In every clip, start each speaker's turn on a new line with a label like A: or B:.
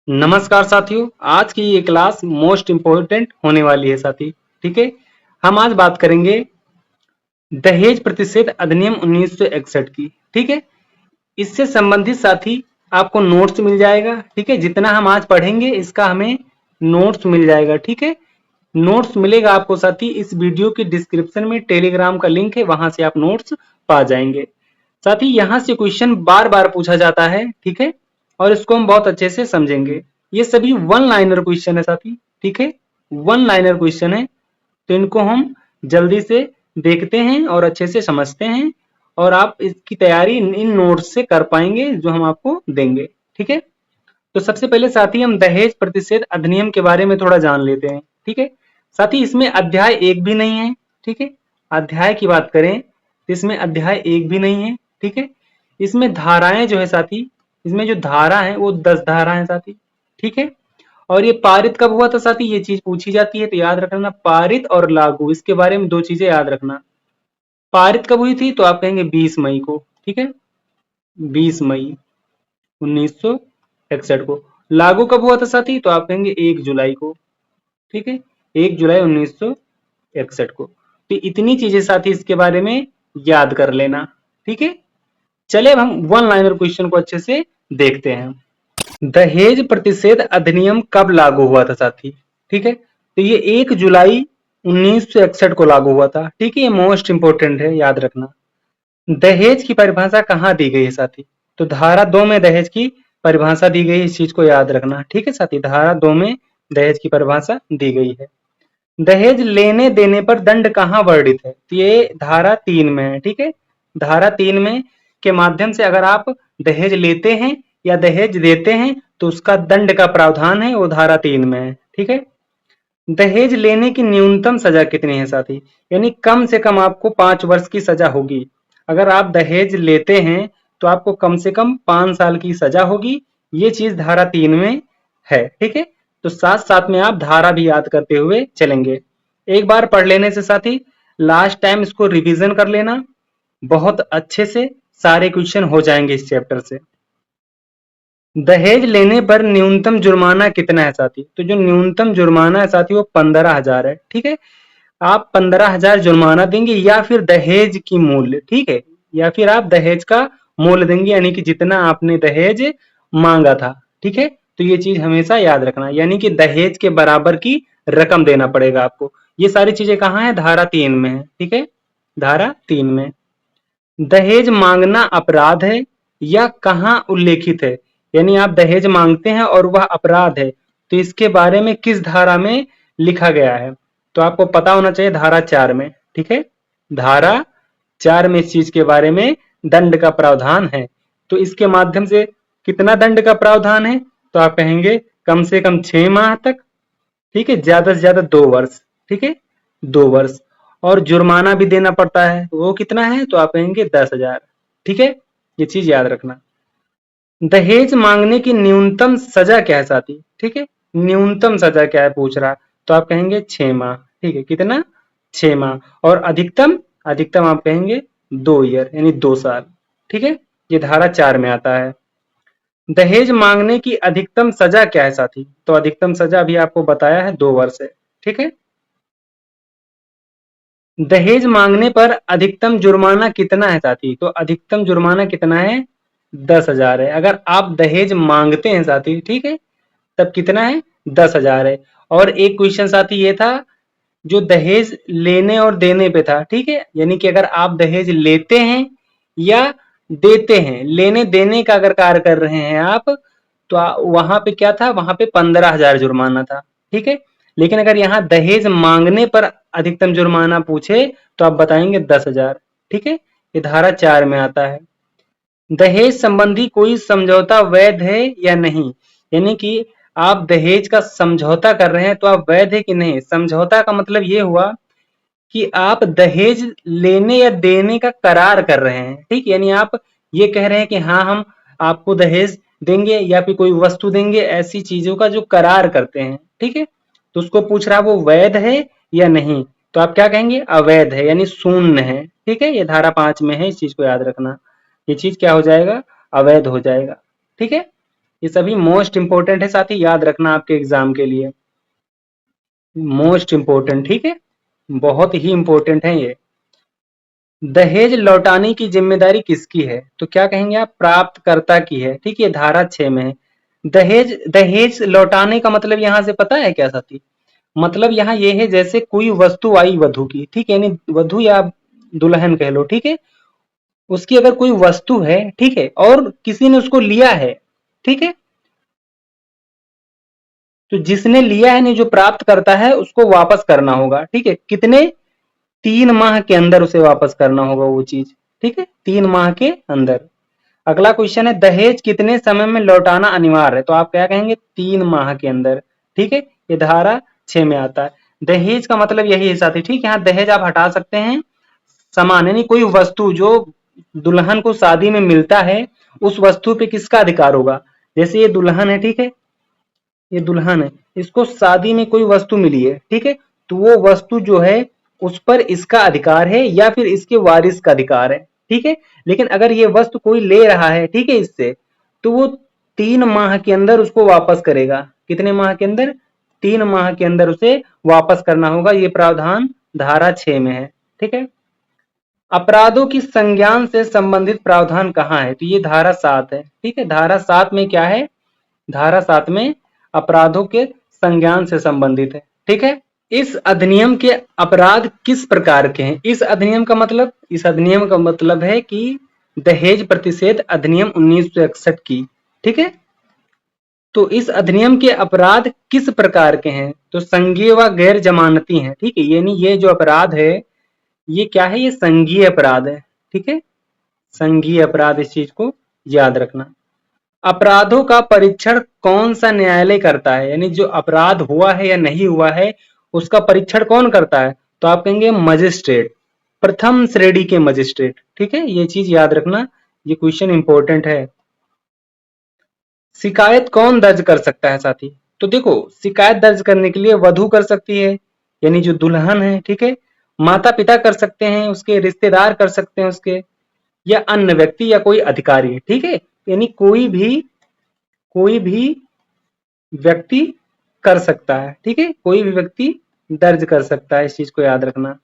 A: नमस्कार साथियों, आज की ये क्लास मोस्ट इम्पोर्टेंट होने वाली है साथी। ठीक है, हम आज बात करेंगे दहेज प्रतिषेध अधिनियम 1961 की। ठीक है, इससे संबंधित साथी आपको नोट्स मिल जाएगा। ठीक है, जितना हम आज पढ़ेंगे इसका हमें नोट्स मिल जाएगा। ठीक है, नोट्स मिलेगा आपको साथी, इस वीडियो की डिस्क्रिप्शन में टेलीग्राम का लिंक है, वहां से आप नोट्स पा जाएंगे। साथी यहाँ से क्वेश्चन बार बार पूछा जाता है। ठीक है, और इसको हम बहुत अच्छे से समझेंगे। ये सभी वन लाइनर क्वेश्चन है साथी। ठीक है, वन लाइनर क्वेश्चन है, तो इनको हम जल्दी से देखते हैं और अच्छे से समझते हैं, और आप इसकी तैयारी इन नोट्स से कर पाएंगे जो हम आपको देंगे। ठीक है, तो सबसे पहले साथी हम दहेज प्रतिषेध अधिनियम के बारे में थोड़ा जान लेते हैं। ठीक है, साथी इसमें अध्याय 1 भी नहीं है। ठीक है, अध्याय की बात करें तो इसमें अध्याय 1 भी नहीं है। ठीक है, इसमें धाराएं जो है साथी, इसमें जो धारा है वो 10 धारा है साथी। ठीक है, और ये पारित कब हुआ था साथी, ये चीज पूछी जाती है, तो याद रखना पारित और लागू, इसके बारे में दो चीजें याद रखना। पारित कब हुई थी तो आप कहेंगे 20 मई को। ठीक है, 20 मई 1961 को। लागू कब हुआ था साथी तो आप कहेंगे 1 जुलाई को। ठीक है, 1 जुलाई 1961 को। तो इतनी चीजें साथी इसके बारे में याद कर लेना। ठीक है, चले अब हम वन लाइनर क्वेश्चन को अच्छे से देखते हैं। दहेज प्रतिषेध अधिनियम कब लागू हुआ था साथी? ठीक है, तो ये 1 जुलाई 1961 को लागू हुआ था। ठीक है, ये मोस्ट इंपोर्टेंट है, याद रखना। दहेज की परिभाषा कहाँ दी गई है साथी? तो धारा 2 में दहेज की परिभाषा दी गई है, इस चीज को याद रखना। ठीक है साथी, धारा 2 में दहेज की परिभाषा दी गई है। दहेज लेने देने पर दंड कहाँ वर्णित है? तो ये धारा 3 में है। ठीक है, धारा 3 में के माध्यम से अगर आप दहेज लेते हैं या दहेज देते हैं तो उसका दंड का प्रावधान है, वो धारा 3 में है। ठीक है, दहेज लेने की न्यूनतम सजा कितनी है साथी? यानी कम से कम आपको 5 वर्ष की सजा होगी। अगर आप दहेज लेते हैं तो आपको कम से कम 5 साल की सजा होगी। ये चीज धारा 3 में है। ठीक है, तो साथ साथ में आप धारा भी याद करते हुए चलेंगे। एक बार पढ़ लेने से साथी लास्ट टाइम इसको रिवीजन कर लेना, बहुत अच्छे से सारे क्वेश्चन हो जाएंगे इस चैप्टर से। दहेज लेने पर न्यूनतम जुर्माना कितना है साथी? तो जो न्यूनतम जुर्माना है साथी वो 15,000 है। ठीक है, आप 15,000 जुर्माना देंगे या फिर दहेज की मूल्य। ठीक है, या फिर आप दहेज का मूल्य देंगे, यानी कि जितना आपने दहेज मांगा था। ठीक है, तो ये चीज हमेशा याद रखना, यानी कि दहेज के बराबर की रकम देना पड़ेगा आपको। ये सारी चीजें कहाँ है? धारा 3 में है। ठीक है, धारा 3 में। दहेज मांगना अपराध है या कहाँ उल्लेखित है? यानी आप दहेज मांगते हैं और वह अपराध है, तो इसके बारे में किस धारा में लिखा गया है? तो आपको पता होना चाहिए, धारा 4 में। ठीक है, धारा 4 में इस चीज के बारे में दंड का प्रावधान है। तो इसके माध्यम से कितना दंड का प्रावधान है? तो आप कहेंगे कम से कम 6 माह तक। ठीक है, ज्यादा से ज्यादा 2 वर्ष। ठीक है, 2 वर्ष। और जुर्माना भी देना पड़ता है, वो कितना है? तो आप कहेंगे 10,000। ठीक है, ये चीज याद रखना। दहेज मांगने की न्यूनतम सजा क्या है साथी? ठीक है, न्यूनतम सजा क्या है पूछ रहा, तो आप कहेंगे 6 माह। ठीक है, कितना? 6 माह। और अधिकतम, अधिकतम आप कहेंगे 2 ईयर, यानी 2 साल। ठीक है, ये धारा 4 में आता है। दहेज मांगने की अधिकतम सजा क्या है साथी? तो अधिकतम सजा भी आपको बताया है, 2 वर्ष है। ठीक है, दहेज मांगने पर अधिकतम जुर्माना कितना है साथी? तो अधिकतम जुर्माना कितना है? 10,000 है। अगर आप दहेज मांगते हैं साथी, ठीक है, तब कितना है? 10,000 है। और एक क्वेश्चन साथी ये था जो दहेज लेने और देने पे था। ठीक है, यानी कि अगर आप दहेज लेते हैं या देते हैं, लेने देने का अगर कार्य कर रहे हैं आप, तो वहां पे क्या था? वहां पे 15,000 जुर्माना था। ठीक है, लेकिन अगर यहाँ दहेज मांगने पर अधिकतम जुर्माना पूछे तो आप बताएंगे 10,000। ठीक है, ये धारा 4 में आता है। दहेज संबंधी कोई समझौता वैध है या नहीं? यानी कि आप दहेज का समझौता कर रहे हैं तो आप वैध है कि नहीं? समझौता का मतलब ये हुआ कि आप दहेज लेने या देने का करार कर रहे हैं। ठीक, यानी आप ये कह रहे हैं कि हाँ, हम आपको दहेज देंगे या फिर कोई वस्तु देंगे, ऐसी चीजों का जो करार करते हैं। ठीक है, तो उसको पूछ रहा वो वैध है या नहीं, तो आप क्या कहेंगे? अवैध है, यानी शून्य है। ठीक है, ये धारा 5 में है, इस चीज को याद रखना। ये चीज क्या हो जाएगा? अवैध हो जाएगा। ठीक है, ये सभी मोस्ट इंपोर्टेंट है साथी, याद रखना आपके एग्जाम के लिए, मोस्ट इंपोर्टेंट, ठीक है, बहुत ही इंपोर्टेंट है ये। दहेज लौटाने की जिम्मेदारी किसकी है? तो क्या कहेंगे आप? प्राप्तकर्ता की है, ठीक है, धारा 6 में है। दहेज दहेज लौटाने का मतलब यहाँ से पता है क्या साथी? मतलब यहाँ ये है जैसे कोई वस्तु आई वधु की, ठीक है, यानी वधु या दुल्हन कह लो, ठीक है, उसकी अगर कोई वस्तु है, ठीक है, और किसी ने उसको लिया है, ठीक है, तो जिसने लिया है नहीं, जो प्राप्त करता है उसको वापस करना होगा, ठीक है, कितने? 3 माह के अंदर उसे वापस करना होगा वो चीज, ठीक है, 3 माह के अंदर। अगला क्वेश्चन है दहेज कितने समय में लौटाना अनिवार्य है? तो आप क्या कहेंगे? 3 माह के अंदर, ठीक है, ये धारा 6 में आता है। दहेज का मतलब यही है साथी, ठीक है, यहाँ दहेज आप हटा सकते हैं, सामान यानी कोई वस्तु जो दुल्हन को शादी में मिलता है, उस वस्तु पे किसका अधिकार होगा? जैसे ये दुल्हन है, ठीक है, ये दुल्हन है, इसको शादी में कोई वस्तु मिली है, ठीक है, तो वो वस्तु जो है उस पर इसका अधिकार है या फिर इसके वारिस का अधिकार है, ठीक है। लेकिन अगर ये वस्तु कोई ले रहा है, ठीक है, इससे, तो वो 3 माह के अंदर उसको वापस करेगा। कितने माह के अंदर? 3 माह के अंदर उसे वापस करना होगा। ये प्रावधान धारा 6 में है, ठीक है। अपराधों की संज्ञान से संबंधित प्रावधान कहाँ है? तो ये धारा 7 है, ठीक है। धारा 7 में क्या है? धारा 7 में अपराधों के संज्ञान से संबंधित है, ठीक है। इस अधिनियम के अपराध किस प्रकार के हैं? इस अधिनियम का मतलब, इस अधिनियम का मतलब है कि दहेज प्रतिषेध अधिनियम 1961 की, ठीक है। तो इस अधिनियम के अपराध किस प्रकार के हैं? तो संज्ञेय व गैर जमानती हैं, ठीक है, यानी ये जो अपराध है ये क्या है? ये संज्ञेय अपराध है, ठीक है, संज्ञेय अपराध, इस चीज को याद रखना। अपराधों का परीक्षण कौन सा न्यायालय करता है? यानी जो अपराध हुआ है या नहीं हुआ है उसका परीक्षण कौन करता है? तो आप कहेंगे मजिस्ट्रेट, प्रथम श्रेणी के मजिस्ट्रेट, ठीक है, ये चीज याद रखना, ये क्वेश्चन इंपॉर्टेंट है। शिकायत कौन दर्ज कर सकता है साथी? तो देखो, शिकायत दर्ज करने के लिए वधू कर सकती है, यानी जो दुल्हन है, ठीक है, माता पिता कर सकते हैं, उसके रिश्तेदार कर सकते हैं उसके, या अन्य व्यक्ति या कोई अधिकारी, ठीक है, यानी कोई भी व्यक्ति कर सकता है, ठीक है, कोई भी व्यक्ति दर्ज कर सकता है, इस चीज को याद रखना।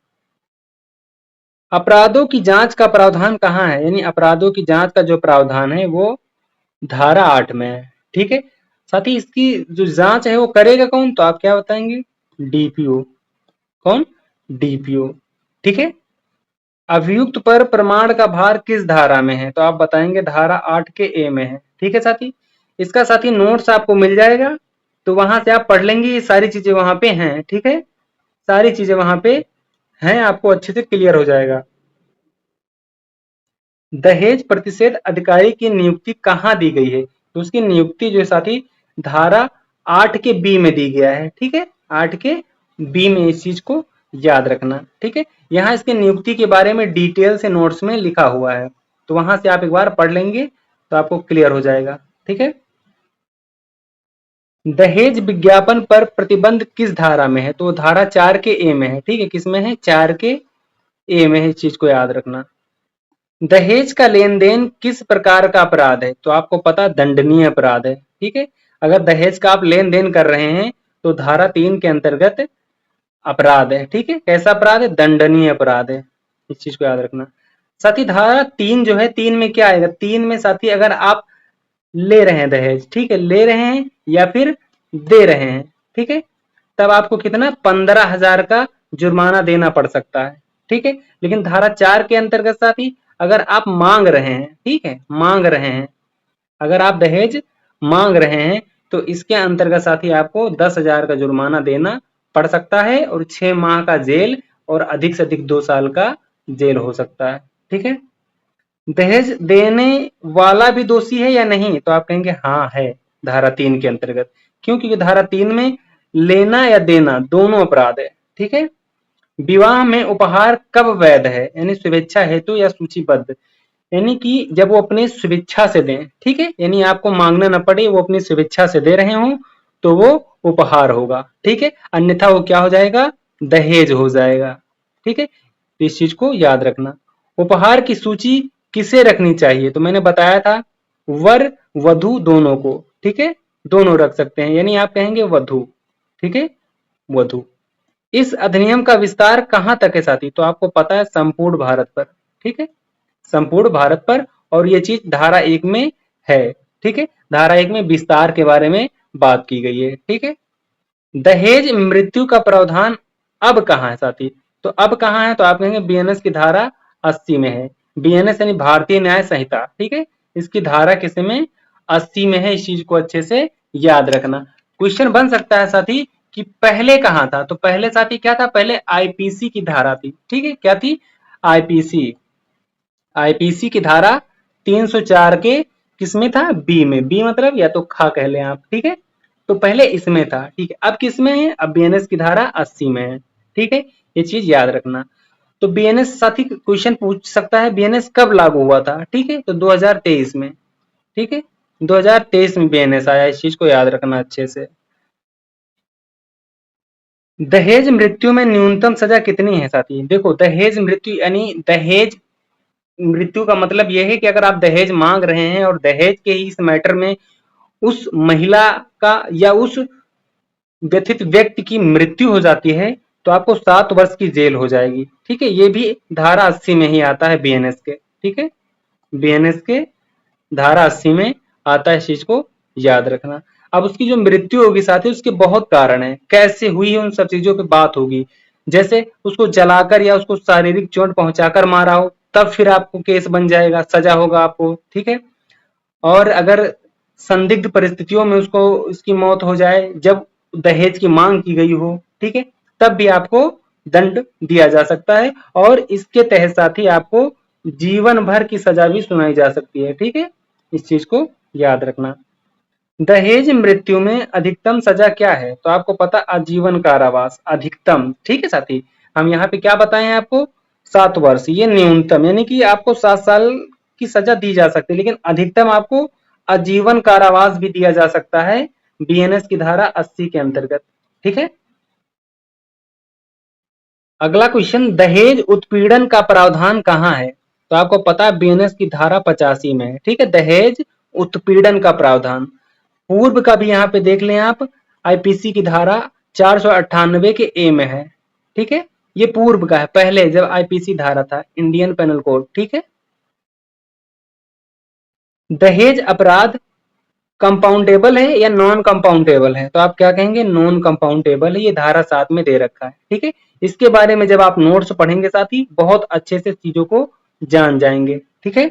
A: अपराधों की जांच का प्रावधान कहाँ है? यानी अपराधों की जांच का जो प्रावधान है वो धारा 8 में है, ठीक है। साथ ही इसकी जो जांच है वो करेगा कौन? तो आप क्या बताएंगे? डीपीओ। कौन? डीपीओ, ठीक है। अभियुक्त पर प्रमाण का भार किस धारा में है? तो आप बताएंगे धारा 8 के ए में है, ठीक है साथी। इसका साथी नोट्स आपको मिल जाएगा, तो वहां से आप पढ़ लेंगे, ये सारी चीजें वहां पे हैं, ठीक है, सारी चीजें वहां पे हैं, आपको अच्छे से क्लियर हो जाएगा। दहेज प्रतिषेध अधिकारी की नियुक्ति कहाँ दी गई है? तो उसकी नियुक्ति जो है साथी धारा 8 के बी में दी गया है, ठीक है, 8 के बी में, इस चीज को याद रखना, ठीक है। यहाँ इसके नियुक्ति के बारे में डिटेल से नोट्स में लिखा हुआ है, तो वहां से आप एक बार पढ़ लेंगे तो आपको क्लियर हो जाएगा, ठीक है। दहेज विज्ञापन पर प्रतिबंध किस धारा में है? तो धारा 4 के ए में है, ठीक है, किसमें है? 4 के ए में है, इस चीज को याद रखना। दहेज का लेन देन किस प्रकार का अपराध है? तो आपको पता दंडनीय अपराध है, ठीक है। अगर दहेज का आप लेन देन कर रहे हैं तो धारा 3 के अंतर्गत अपराध है, ठीक है। कैसा अपराध है? दंडनीय अपराध है, इस चीज को याद रखना। साथी धारा 3 जो है, 3 में क्या आएगा? 3 में साथी अगर आप ले रहे हैं दहेज, ठीक है, ले रहे हैं या फिर दे रहे हैं, ठीक है, तब आपको कितना? 15,000 का जुर्माना देना पड़ सकता है, ठीक है। लेकिन धारा 4 के अंतर्गत साथी अगर आप मांग रहे हैं, ठीक है, मांग रहे हैं, अगर आप दहेज मांग रहे हैं तो इसके अंतर्गत साथी आपको 10,000 का जुर्माना देना पड़ सकता है और 6 माह का जेल और अधिक से अधिक 2 साल का जेल हो सकता है, ठीक है। दहेज देने वाला भी दोषी है या नहीं? तो आप कहेंगे हाँ है, धारा 3 के अंतर्गत। क्यों? क्योंकि धारा 3 में लेना या देना दोनों अपराध है, ठीक है। विवाह में उपहार कब वैध है? यानी स्वेच्छा हेतु या सूचीबद्ध, यानी कि जब वो अपने स्वेच्छा से दें, ठीक है, यानी आपको मांगना न पड़े, वो अपनी स्वेच्छा से दे रहे हो तो वो उपहार होगा, ठीक है, अन्यथा वो क्या हो जाएगा? दहेज हो जाएगा, ठीक है। तो इस चीज को याद रखना। उपहार की सूची किसे रखनी चाहिए? तो मैंने बताया था वर वधु दोनों को, ठीक है, दोनों रख सकते हैं, यानी आप कहेंगे वधु, ठीक है, वधु। इस अधिनियम का विस्तार कहां तक है साथी? तो आपको पता है संपूर्ण भारत पर, ठीक है, संपूर्ण भारत पर। और ये चीज धारा 1 में है, ठीक है, धारा 1 में विस्तार के बारे में बात की गई है, ठीक है। दहेज मृत्यु का प्रावधान अब कहां है साथी? तो अब कहां है? तो आप कहेंगे बीएनएस की धारा 80 में है। बीएनएस यानी भारतीय न्याय संहिता, ठीक है, इसकी धारा किस में? 80 में है। इस चीज को अच्छे से याद रखना। क्वेश्चन बन सकता है साथी कि पहले कहां था? तो पहले साथी क्या था? पहले आईपीसी की धारा थी, ठीक है, क्या थी? आईपीसी, आईपीसी की धारा 304 के किसमें था? बी में। बी मतलब या तो खा कह लें आप, ठीक है, तो पहले इसमें था, ठीक है, अब किस में है? अब बीएनएस की धारा 80 में है, ठीक है, ये चीज याद रखना। तो बीएनएस साथी क्वेश्चन पूछ सकता है बीएनएस कब लागू हुआ था? ठीक है, तो 2023 में, ठीक है, 2023 में बीएनएस आया। इस चीज को याद रखना अच्छे से। दहेज मृत्यु में न्यूनतम सजा कितनी है साथी? देखो, दहेज मृत्यु यानी दहेज मृत्यु का मतलब यह है कि अगर आप दहेज मांग रहे हैं और दहेज के ही इस मैटर में उस महिला का या उस व्यथित व्यक्ति की मृत्यु हो जाती है तो आपको 7 वर्ष की जेल हो जाएगी, ठीक है, ये भी धारा 80 में ही आता है बीएनएस के, ठीक है, बीएनएस के धारा 80 में आता है। इस चीज को याद रखना। अब उसकी जो मृत्यु होगी साथी, उसके बहुत कारण है, कैसे हुई है उन सब चीजों पे बात होगी। जैसे उसको जलाकर या उसको शारीरिक चोट पहुंचाकर मारा हो, तब फिर आपको केस बन जाएगा, सजा होगा आपको, ठीक है। और अगर संदिग्ध परिस्थितियों में उसको उसकी मौत हो जाए, जब दहेज की मांग की गई हो, ठीक है, तब भी आपको दंड दिया जा सकता है। और इसके तहत साथ ही आपको जीवन भर की सजा भी सुनाई जा सकती है, ठीक है, इस चीज को याद रखना। दहेज मृत्यु में अधिकतम सजा क्या है? तो आपको पता आजीवन कारावास अधिकतम, ठीक है साथी। हम यहाँ पे क्या बताए हैं आपको? 7 वर्ष, ये न्यूनतम, यानी कि आपको 7 साल की सजा दी जा सकती है, लेकिन अधिकतम आपको आजीवन कारावास भी दिया जा सकता है बीएनएस की धारा 80 के अंतर्गत, ठीक है। अगला क्वेश्चन, दहेज उत्पीड़न का प्रावधान कहाँ है? तो आपको पता है बीएनएस की धारा 85 में है, ठीक है, दहेज उत्पीड़न का प्रावधान। पूर्व का भी यहाँ पे देख लें आप, आईपीसी की धारा 498 के ए में है, ठीक है, ये पूर्व का है, पहले जब आईपीसी धारा था, इंडियन पेनल कोड, ठीक है। दहेज अपराध कंपाउंडेबल है या नॉन कंपाउंडेबल है? तो आप क्या कहेंगे? नॉन कंपाउंडेबल है, ये धारा 7 में दे रखा है, ठीक है। इसके बारे में जब आप नोट्स पढ़ेंगे साथी, बहुत अच्छे से चीजों को जान जाएंगे, ठीक है।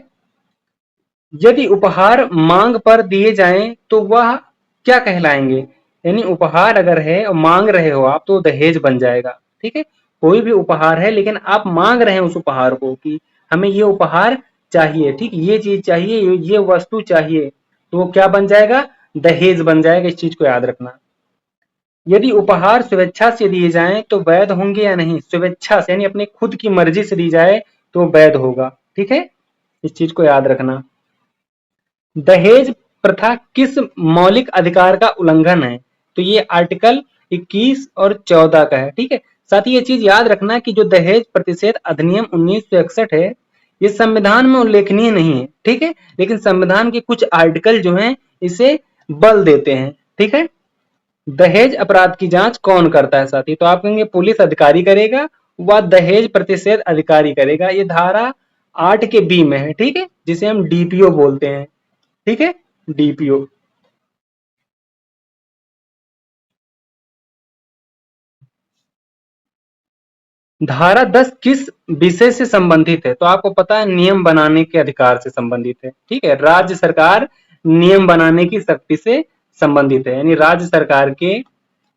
A: यदि उपहार मांग पर दिए जाएं तो वह क्या कहलाएंगे? यानी उपहार अगर है और मांग रहे हो आप तो दहेज बन जाएगा, ठीक है। कोई भी उपहार है लेकिन आप मांग रहे हैं उस उपहार को कि हमें ये उपहार चाहिए, ठीक, ये चीज चाहिए, ये वस्तु चाहिए, तो वो क्या बन जाएगा? दहेज बन जाएगा। इस चीज को याद रखना। यदि उपहार स्वेच्छा से दिए जाएं तो वैध होंगे या नहीं? स्वेच्छा से यानी अपनी खुद की मर्जी से दी जाए तो वैध होगा, ठीक है, इस चीज को याद रखना। दहेज प्रथा किस मौलिक अधिकार का उल्लंघन है? तो ये आर्टिकल 21 और 14 का है, ठीक है। साथ ही ये चीज याद रखना कि जो दहेज प्रतिषेध अधिनियम 1961 है, ये संविधान में उल्लेखनीय नहीं है, ठीक है, लेकिन संविधान के कुछ आर्टिकल जो हैं इसे बल देते हैं, ठीक है। दहेज अपराध की जांच कौन करता है साथी? तो आप कहेंगे पुलिस अधिकारी करेगा व दहेज प्रतिषेध अधिकारी करेगा। ये धारा 8 के बी में है, ठीक है, जिसे हम डीपीओ बोलते हैं, ठीक है, डीपीओ। धारा 10 किस विषय से संबंधित है? तो आपको पता है नियम बनाने के अधिकार से संबंधित है, ठीक है, राज्य सरकार नियम बनाने की शक्ति से संबंधित है, यानी राज्य सरकार के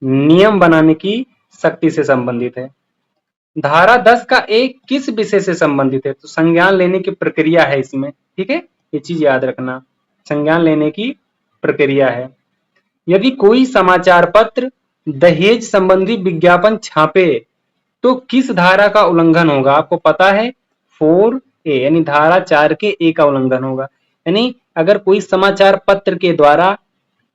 A: नियम बनाने की शक्ति से संबंधित है। धारा 10 का एक किस विषय से संबंधित है? तो संज्ञान लेने की प्रक्रिया है इसमें, ठीक है, ये चीज याद रखना, संज्ञान लेने की प्रक्रिया है। यदि कोई समाचार पत्र दहेज संबंधी विज्ञापन छापे तो किस धारा का उल्लंघन होगा? आपको पता है 4A, यानी धारा 4 के ए का उल्लंघन होगा। यानी अगर कोई समाचार पत्र के द्वारा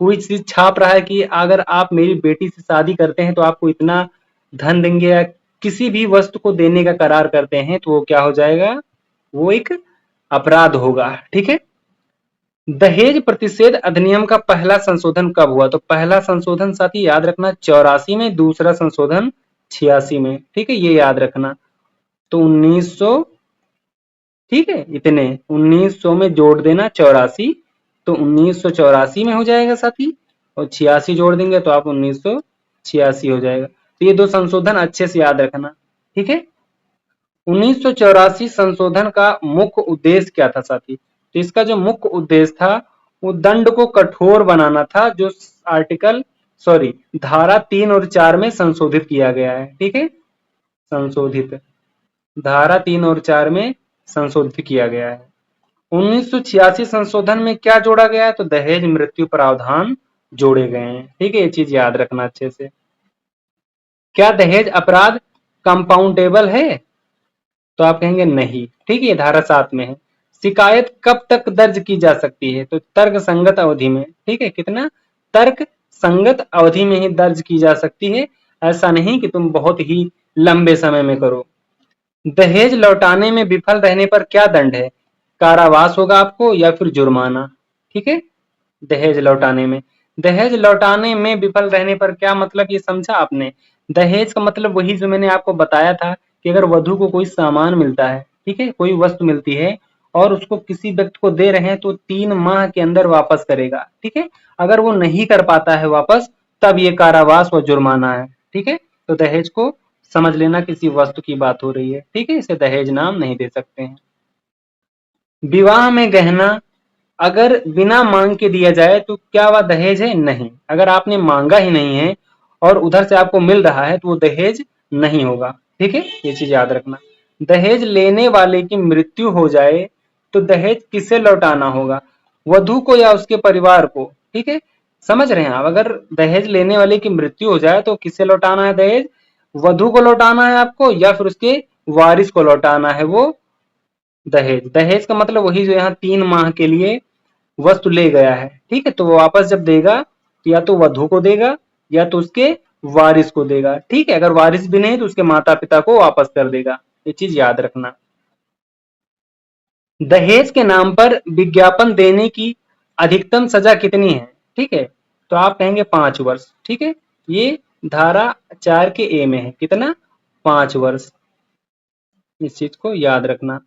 A: कोई चीज छाप रहा है कि अगर आप मेरी बेटी से शादी करते हैं तो आपको इतना धन देंगे, या किसी भी वस्तु को देने का करार करते हैं, तो वो क्या हो जाएगा? वो एक अपराध होगा, ठीक है। दहेज प्रतिषेध अधिनियम का पहला संशोधन कब हुआ? तो पहला संशोधन साथी याद रखना 84 में, दूसरा संशोधन 86 में। ठीक है, ये याद रखना। तो 1900, ठीक है, इतने 1900 में जोड़ देना 84, तो 1984 में हो जाएगा साथी, और 86 जोड़ देंगे तो आप 1986 हो जाएगा। तो ये दो संशोधन अच्छे से याद रखना। ठीक है, 1984 संशोधन का मुख्य उद्देश्य क्या था साथी? तो इसका जो मुख्य उद्देश्य था वो दंड को कठोर बनाना था, जो धारा 3 और 4 में संशोधित किया गया है। ठीक है, संशोधित धारा 3 और 4 में संशोधित किया गया है। 1986 संशोधन में क्या जोड़ा गया है? तो दहेज मृत्यु प्रावधान जोड़े गए हैं। ठीक है, ये चीज याद रखना अच्छे से। क्या दहेज अपराध कंपाउंडेबल है? तो आप कहेंगे नहीं। ठीक है, धारा 7 में है। शिकायत कब तक दर्ज की जा सकती है? तो तर्क संगत अवधि में। ठीक है, कितना? तर्क संगत अवधि में ही दर्ज की जा सकती है, ऐसा नहीं कि तुम बहुत ही लंबे समय में करो। दहेज लौटाने में विफल रहने पर क्या दंड है? कारावास होगा आपको या फिर जुर्माना। ठीक है, दहेज लौटाने में विफल रहने पर क्या मतलब, ये समझा आपने? दहेज का मतलब वही जो मैंने आपको बताया था कि अगर वधु को कोई सामान मिलता है, ठीक है, कोई वस्तु मिलती है और उसको किसी व्यक्ति को दे रहे हैं तो 3 माह के अंदर वापस करेगा। ठीक है, अगर वो नहीं कर पाता है वापस, तब ये कारावास व जुर्माना है। ठीक है, तो दहेज को समझ लेना किसी वस्तु की बात हो रही है। ठीक है, इसे दहेज नाम नहीं दे सकते हैं। विवाह में गहना अगर बिना मांग के दिया जाए तो क्या वह दहेज है? नहीं। अगर आपने मांगा ही नहीं है और उधर से आपको मिल रहा है तो वो दहेज नहीं होगा। ठीक है, ये चीज याद रखना। दहेज लेने वाले की मृत्यु हो जाए तो दहेज किसे लौटाना होगा? वधु को या उसके परिवार को? ठीक है, समझ रहे हैं आप? अगर दहेज लेने वाले की मृत्यु हो जाए तो किसे लौटाना है दहेज? वधु को लौटाना है आपको या फिर उसके वारिस को लौटाना है वो दहेज। दहेज का मतलब वही जो यहाँ 3 माह के लिए वस्तु ले गया है। ठीक है, तो वो वापस जब देगा तो या तो वधु को देगा या तो उसके वारिस को देगा। ठीक है, अगर वारिस भी नहीं तो उसके माता पिता को वापस कर देगा। ये चीज याद रखना। दहेज के नाम पर विज्ञापन देने की अधिकतम सजा कितनी है? ठीक है, तो आप कहेंगे 5 वर्ष। ठीक है, ये धारा 4 के ए में है, कितना? 5 वर्ष। इस चीज को याद रखना।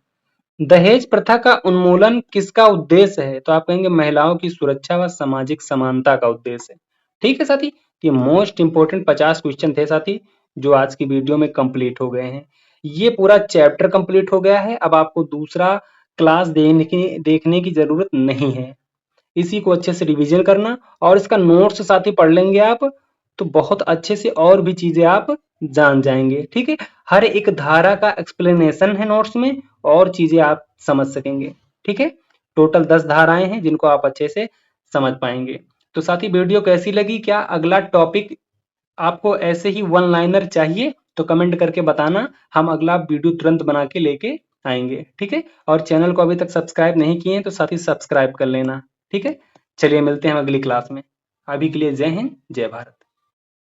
A: दहेज प्रथा का उन्मूलन किसका उद्देश्य है? तो आप कहेंगे महिलाओं की सुरक्षा व सामाजिक समानता का उद्देश्य है। ठीक है साथी, ये मोस्ट इंपोर्टेंट 50 क्वेश्चन थे साथी, जो आज की वीडियो में कंप्लीट हो गए हैं। ये पूरा चैप्टर कंप्लीट हो गया है। अब आपको दूसरा क्लास देखने की जरूरत नहीं है। इसी को अच्छे से रिवीजन करना और इसका नोट्स साथ ही पढ़ लेंगे आप, तो बहुत अच्छे से और भी चीजें आप जान जाएंगे। ठीक है, हर एक धारा का एक्सप्लेनेशन है नोट्स में और चीजें आप समझ सकेंगे। ठीक है, टोटल 10 धाराएं हैं जिनको आप अच्छे से समझ पाएंगे। तो साथी वीडियो कैसी लगी? क्या अगला टॉपिक आपको ऐसे ही वन लाइनर चाहिए? तो कमेंट करके बताना, हम अगला वीडियो तुरंत बना के लेके आएंगे। ठीक है, और चैनल को अभी तक सब्सक्राइब नहीं किए हैं तो साथी सब्सक्राइब कर लेना। ठीक है, चलिए मिलते हैं अगली क्लास में। अभी के लिए जय हिंद, जय भारत।